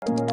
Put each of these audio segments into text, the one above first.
Welcome,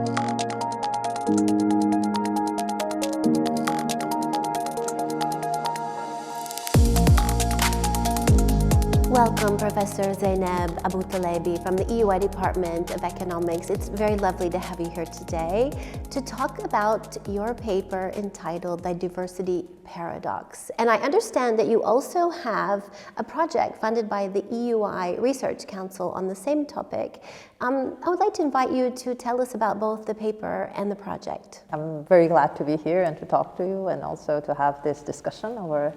Professor Zeinab Aboutalebi from the EUI Department of Economics. It's very lovely to have you here today to talk about your paper entitled The Diversity Paradox. And I understand that you also have a project funded by the EUI Research Council on the same topic. I would like to invite you to tell us about both the paper and the project. I'm very glad to be here and to talk to you, and also to have this discussion over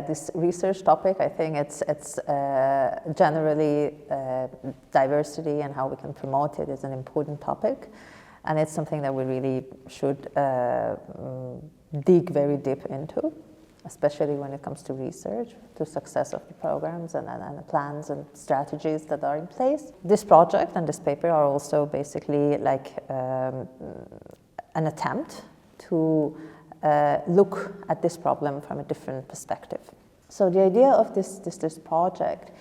this research topic. I think it's generally diversity and how we can promote it is an important topic, and it's something that we really should dig very deep into, especially when it comes to research, to success of the programs and the plans and strategies that are in place. This project and this paper are also basically like an attempt to look at this problem from a different perspective. So the idea of this project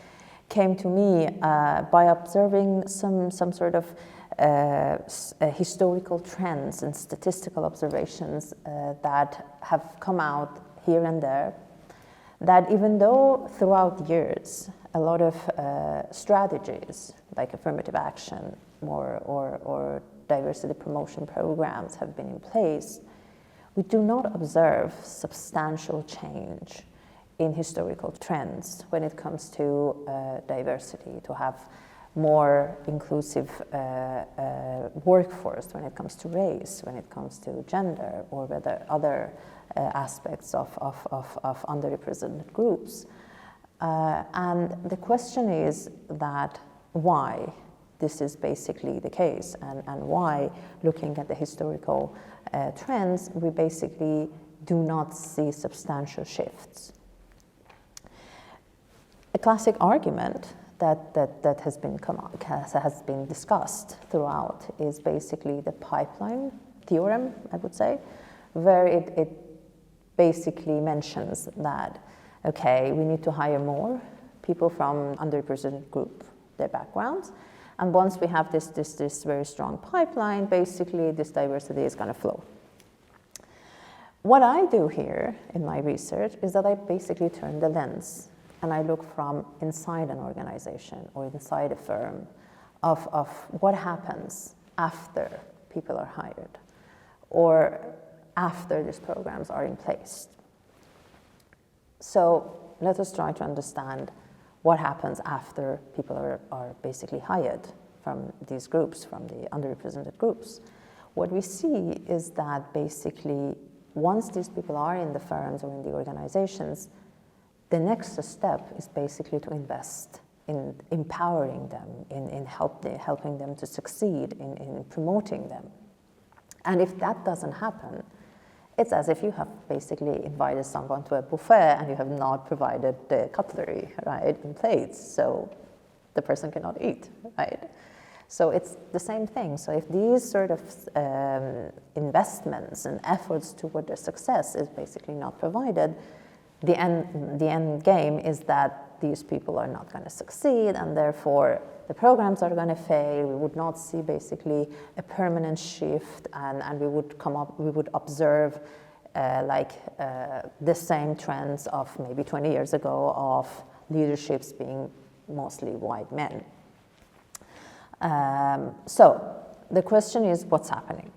came to me by observing some sort of historical trends and statistical observations that have come out here and there, that even though throughout years a lot of strategies like affirmative action or diversity promotion programs have been in place, we do not observe substantial change in historical trends when it comes to diversity, to have more inclusive workforce when it comes to race, when it comes to gender, or whether other aspects of underrepresented groups. And the question is that why this is basically the case, and why, looking at the historical trends, we basically do not see substantial shifts. A classic argument that has been discussed throughout is basically the pipeline theorem, I would say, where it basically mentions that, okay, we need to hire more people from underrepresented group, their backgrounds, and once we have this very strong pipeline, basically this diversity is going to flow. What I do here in my research is that I basically turn the lens and I look from inside an organization or inside a firm of what happens after people are hired or after these programs are in place. So let us try to understand what happens after people are basically hired from these groups, from the underrepresented groups. What we see is that basically once these people are in the firms or in the organizations, the next step is basically to invest in empowering them, in helping them to succeed, in promoting them. And if that doesn't happen, it's as if you have basically invited someone to a buffet and you have not provided the cutlery, right, in plates, so the person cannot eat, right? So it's the same thing. So if these sort of investments and efforts toward their success is basically not provided, the end game is that these people are not going to succeed, and therefore the programs are going to fail. We would not see basically a permanent shift, and we would observe the same trends of maybe 20 years ago of leaderships being mostly white men. So the question is, what's happening?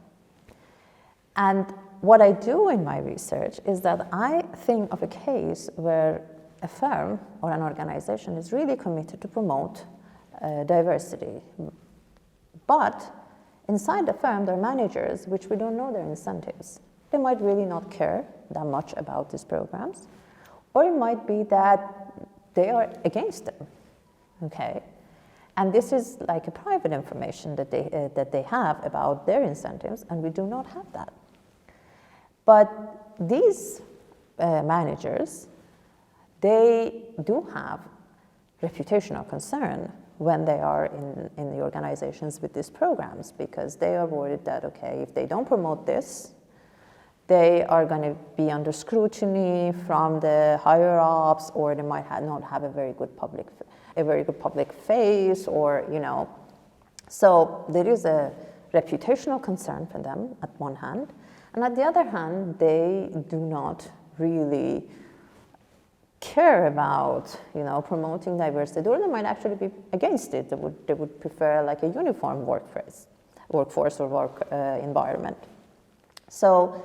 And what I do in my research is that I think of a case where a firm or an organization is really committed to promote diversity. But inside the firm, there are managers which we don't know their incentives. They might really not care that much about these programs, or it might be that they are against them, okay? And this is like a private information that they have about their incentives, and we do not have that. But these managers, they do have reputational concern when they are in the organizations with these programs, because they are worried that, okay, if they don't promote this, they are going to be under scrutiny from the higher ups, or they might not have a very good public face, or, you know. So there is a reputational concern for them at one hand, and at the other hand, they do not really care about, promoting diversity, or they might actually be against it. They would prefer like a uniform workforce or work environment. So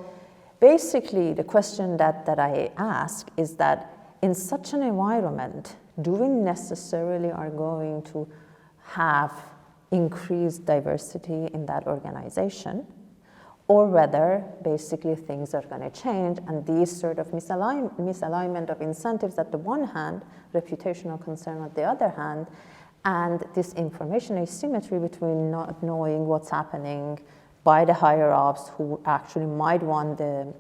basically, the question that I ask is that in such an environment, do we necessarily are going to have increased diversity in that organization, or whether basically things are going to change, and these sort of misalignment of incentives at the one hand, reputational concern at the other hand, and this information asymmetry between not knowing what's happening by the higher ups who actually might want the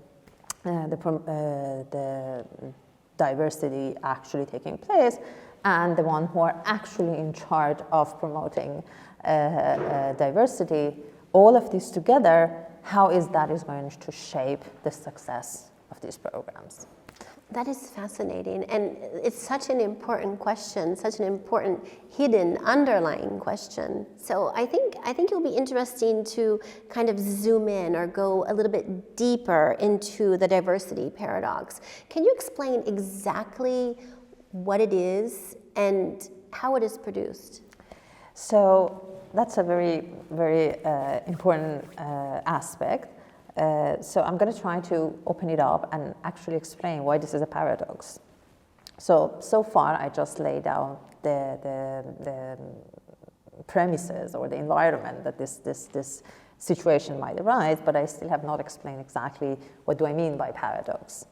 diversity actually taking place, and the one who are actually in charge of promoting diversity, all of this together, how is that going to shape the success of these programs? That is fascinating, and it's such an important question, such an important hidden underlying question. So I think it'll be interesting to kind of zoom in or go a little bit deeper into the diversity paradox. Can you explain exactly what it is and how it is produced? So that's a very, very important aspect. So I'm going to try to open it up and actually explain why this is a paradox. So far, I just laid out the premises or the environment that this situation might arise, but I still have not explained exactly what do I mean by paradox.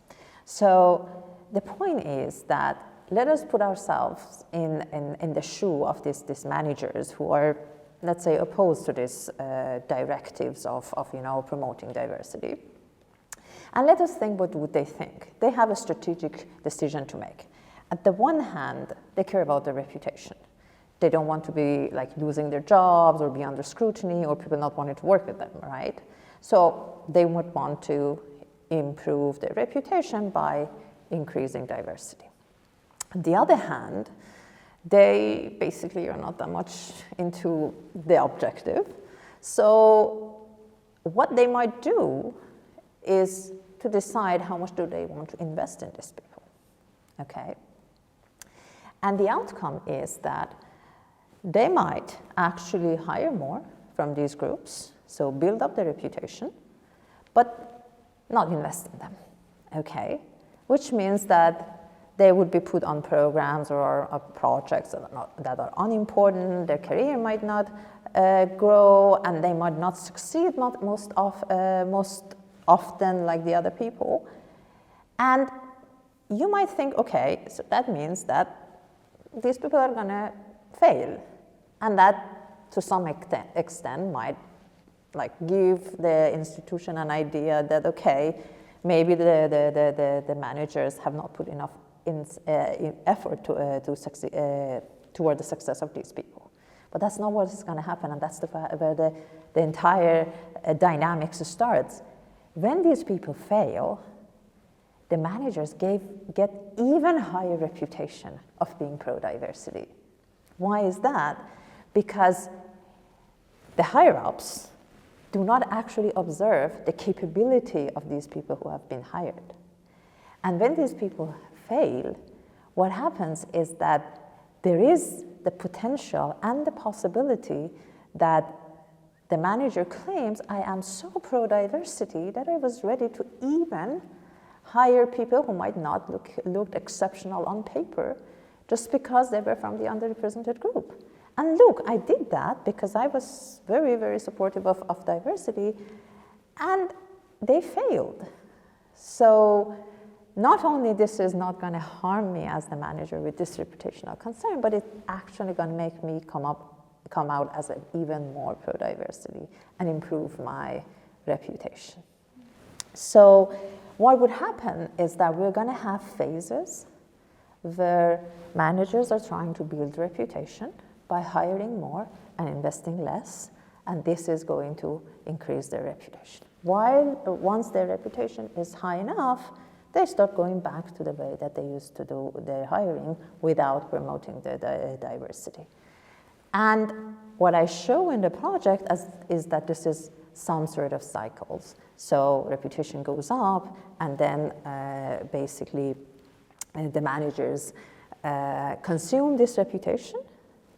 So the point is that let us put ourselves in the shoe of these managers who are, let's say, opposed to these directives of promoting diversity. And let us think, what would they think? They have a strategic decision to make. At the one hand, they care about their reputation. They don't want to be like losing their jobs or be under scrutiny or people not wanting to work with them, right? So they would want to improve their reputation by increasing diversity. On the other hand, they basically are not that much into the objective. So what they might do is to decide how much do they want to invest in these people, okay? And the outcome is that they might actually hire more from these groups, so build up their reputation, but not invest in them, okay? Which means that they would be put on programs or projects that are unimportant, their career might not grow, and they might not succeed most often like the other people. And you might think, okay, so that means that these people are going to fail. And that, to some extent, might like give the institution an idea that, okay, maybe the managers have not put enough in effort to succeed toward the success of these people. But that's not what is going to happen, and that's where the entire dynamics starts. When these people fail, the managers get even higher reputation of being pro-diversity. Why is that? Because the higher-ups do not actually observe the capability of these people who have been hired. And when these people fail, what happens is that there is the potential and the possibility that the manager claims, I am so pro-diversity that I was ready to even hire people who might not look exceptional on paper just because they were from the underrepresented group. And look, I did that because I was very, very supportive of diversity, and they failed. So not only this is not going to harm me as the manager with this reputational concern, but it's actually going to make me come out as an even more pro-diversity and improve my reputation. So what would happen is that we're going to have phases where managers are trying to build reputation by hiring more and investing less, and this is going to increase their reputation. While once their reputation is high enough, they start going back to the way that they used to do their hiring without promoting the diversity. And what I show in the project is that this is some sort of cycles. So reputation goes up, and then basically the managers consume this reputation,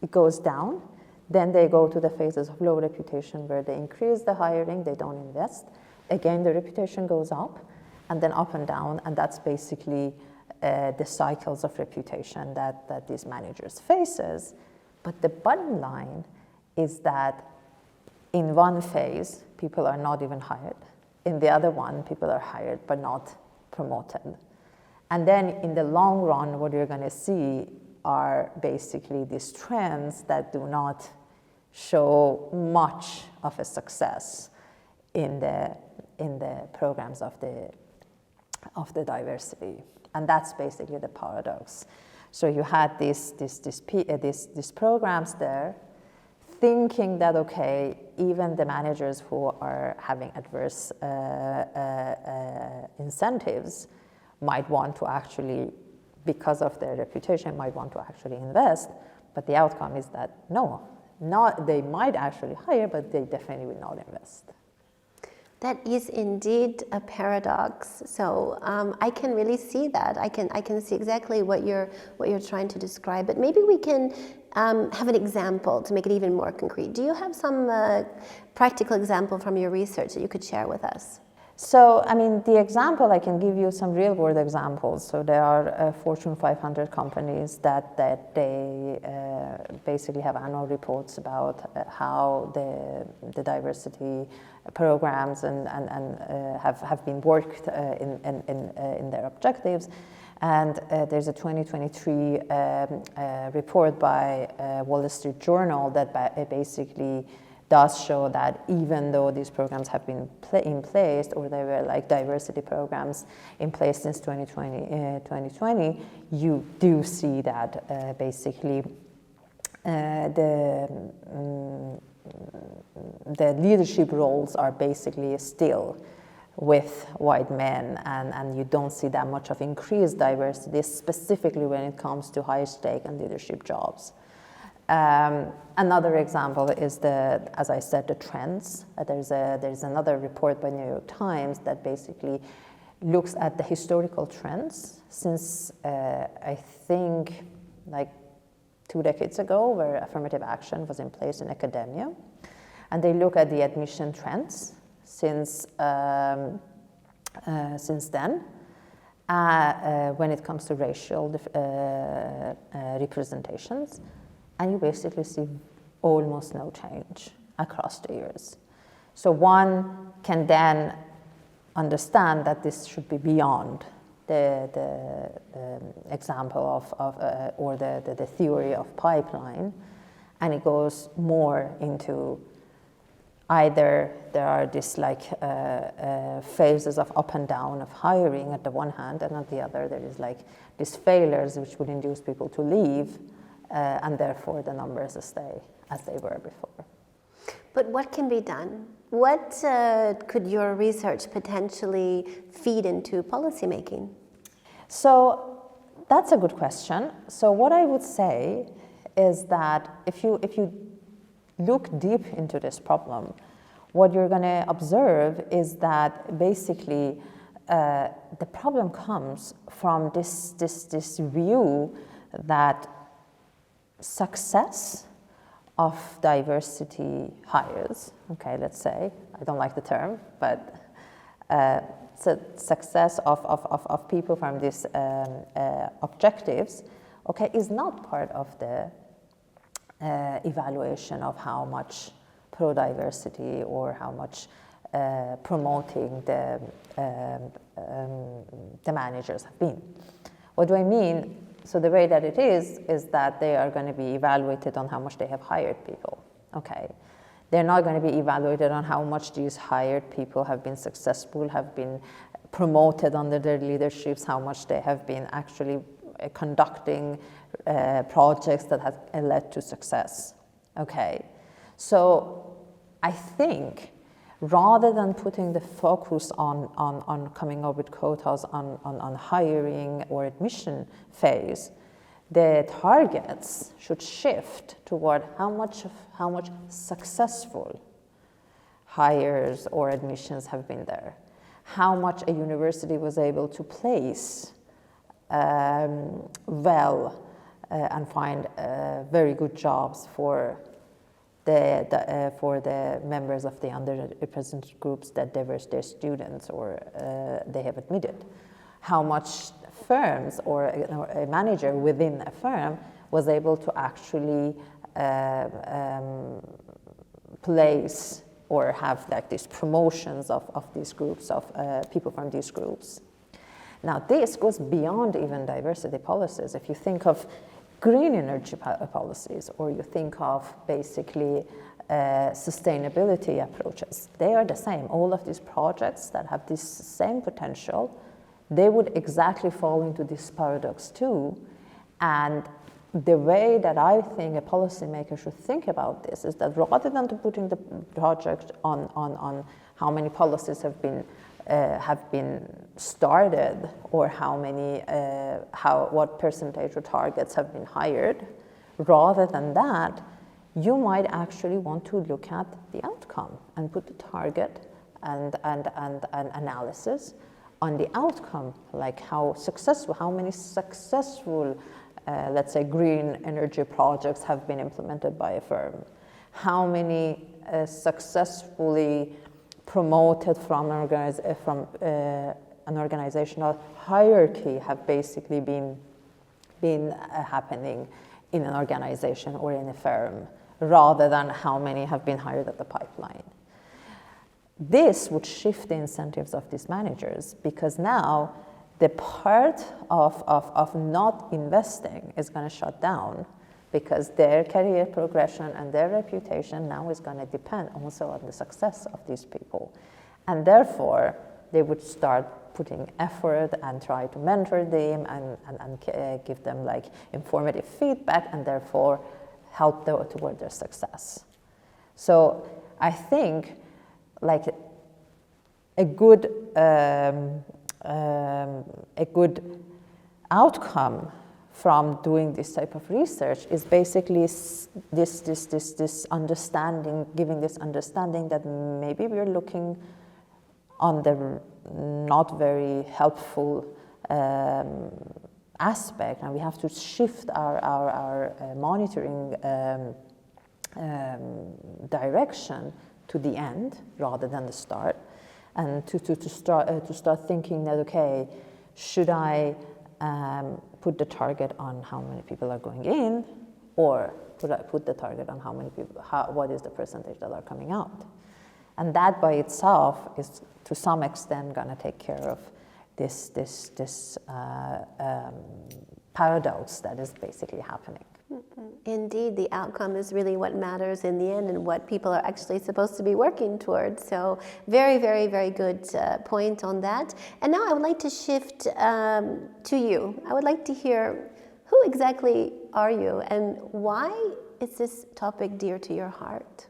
it goes down, then they go to the phases of low reputation where they increase the hiring, they don't invest. Again, the reputation goes up, and then up and down, and that's basically the cycles of reputation that these managers faces. But the bottom line is that in one phase, people are not even hired. In the other one, people are hired but not promoted. And then in the long run, what you're going to see are basically these trends that do not show much of a success in the programs of the diversity. And that's basically the paradox. So you had these programs there, thinking that, okay, even the managers who are having adverse incentives might want to actually, because of their reputation, might want to actually invest. But the outcome is that no, they might actually hire, but they definitely will not invest. That is indeed a paradox. So I can really see that. I can see exactly what you're trying to describe. But maybe we can have an example to make it even more concrete. Do you have some practical example from your research that you could share with us? So, I mean, the example, I can give you some real-world examples. So there are Fortune 500 companies that they basically have annual reports about how the diversity programs and have been worked in their objectives. And there's a 2023 report by Wall Street Journal that basically does show that even though these programs have been in place, or they were like diversity programs in place since 2020, you do see that basically the leadership roles are basically still with white men, and you don't see that much of increased diversity, specifically when it comes to high stake and leadership jobs. Another example is as I said, the trends. There's another report by New York Times that basically looks at the historical trends since I think like 2 decades ago, where affirmative action was in place in academia, and they look at the admission trends since then when it comes to racial representations. And you basically see almost no change across the years. So one can then understand that this should be beyond the example of or the theory of pipeline, and it goes more into either there are these like phases of up and down of hiring at the one hand, and on the other there is like these failures which would induce people to leave. And therefore the numbers stay as they were before. But what can be done? What could your research potentially feed into policymaking? So that's a good question. So what I would say is that if you look deep into this problem, what you're going to observe is that basically the problem comes from this view that success of diversity hires, okay, let's say, I don't like the term, but so success of people from these objectives, okay, is not part of the evaluation of how much pro-diversity or how much promoting the managers have been. What do I mean? So the way that it is that they are going to be evaluated on how much they have hired people, okay? They're not going to be evaluated on how much these hired people have been successful, have been promoted under their leaderships, how much they have been actually conducting projects that have led to success, okay? So I think rather than putting the focus on coming up with quotas on hiring or admission phase, the targets should shift toward how much successful hires or admissions have been there, how much a university was able to place and find very good jobs for the members of the underrepresented groups that diverse their students or they have admitted. How much firms or a manager within a firm was able to actually place or have like these promotions of these groups, of people from these groups. Now this goes beyond even diversity policies. If you think of green energy policies, or you think of basically sustainability approaches, they are the same. All of these projects that have this same potential, they would exactly fall into this paradox too. And the way that I think a policymaker should think about this is that rather than putting the project on how many policies have been started, or what percentage or targets have been hired, rather than that, you might actually want to look at the outcome and put the target and analysis on the outcome, like how many successful, let's say, green energy projects have been implemented by a firm, how many successfully promoted from an organizational hierarchy have basically been happening in an organization or in a firm, rather than how many have been hired at the pipeline. This would shift the incentives of these managers, because now the part of not investing is going to shut down, because their career progression and their reputation now is going to depend also on the success of these people. And therefore, they would start putting effort and try to mentor them and give them like informative feedback, and therefore help them toward their success. So I think like a good outcome from doing this type of research is basically this understanding, giving this understanding that maybe we're looking on the not very helpful aspect, and we have to shift our monitoring direction to the end rather than the start, and to start thinking that, okay, should I put the target on how many people are going in, or should I put the target on how many people, what is the percentage that are coming out? And that by itself is to some extent going to take care of this paradox that is basically happening. Indeed, the outcome is really what matters in the end, and what people are actually supposed to be working towards. So very, very, very good point on that. And now I would like to shift to you. I would like to hear, who exactly are you, and why is this topic dear to your heart?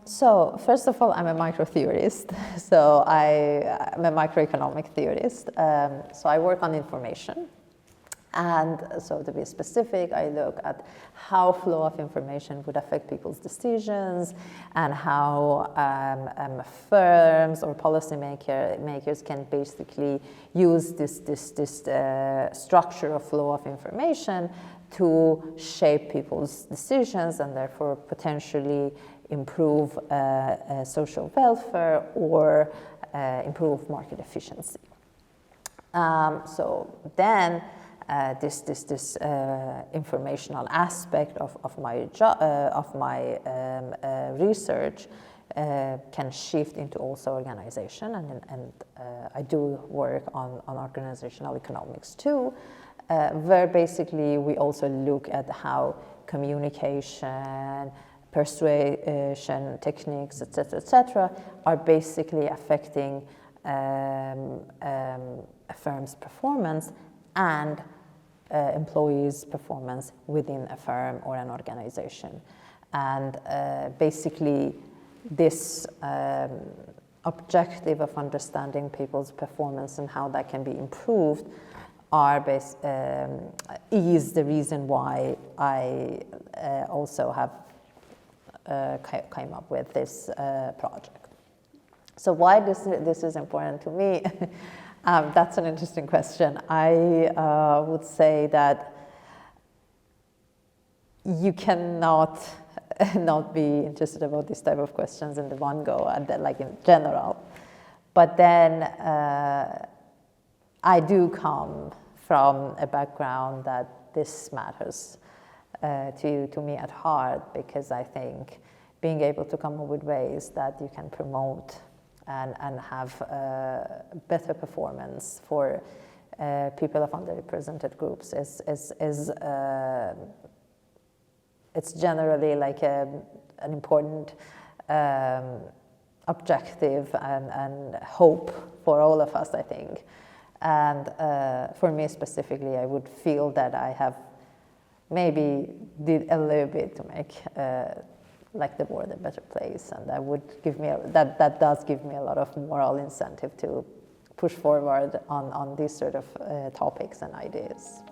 So first of all, I'm a micro-theorist. So I'm a microeconomic theorist. So I work on information. And so to be specific, I look at how flow of information would affect people's decisions, and how firms or policymakers can basically use this structure of flow of information to shape people's decisions, and therefore potentially improve social welfare or improve market efficiency. So then this informational aspect of my research can shift into also organization, and I do work on organizational economics too, where basically we also look at how communication, persuasion techniques, etc., are basically affecting a firm's performance and employees' performance within a firm or an organization. And basically this objective of understanding people's performance and how that can be improved is the reason why I also have came up with this project. So why this is important to me? That's an interesting question. I would say that you cannot not be interested about this type of questions in the one go, and like in general. But then I do come from a background that this matters to me at heart, because I think being able to come up with ways that you can promote and have better performance for people of underrepresented groups is it's generally like an important objective and hope for all of us, I think. And for me specifically, I would feel that I have maybe did a little bit to make like the world a better place, and that would give me that does give me a lot of moral incentive to push forward on these sort of topics and ideas.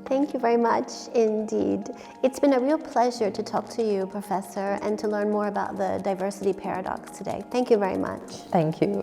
Thank you very much indeed. It's been a real pleasure to talk to you, Professor, and to learn more about the diversity paradox today. Thank you very much. Thank you.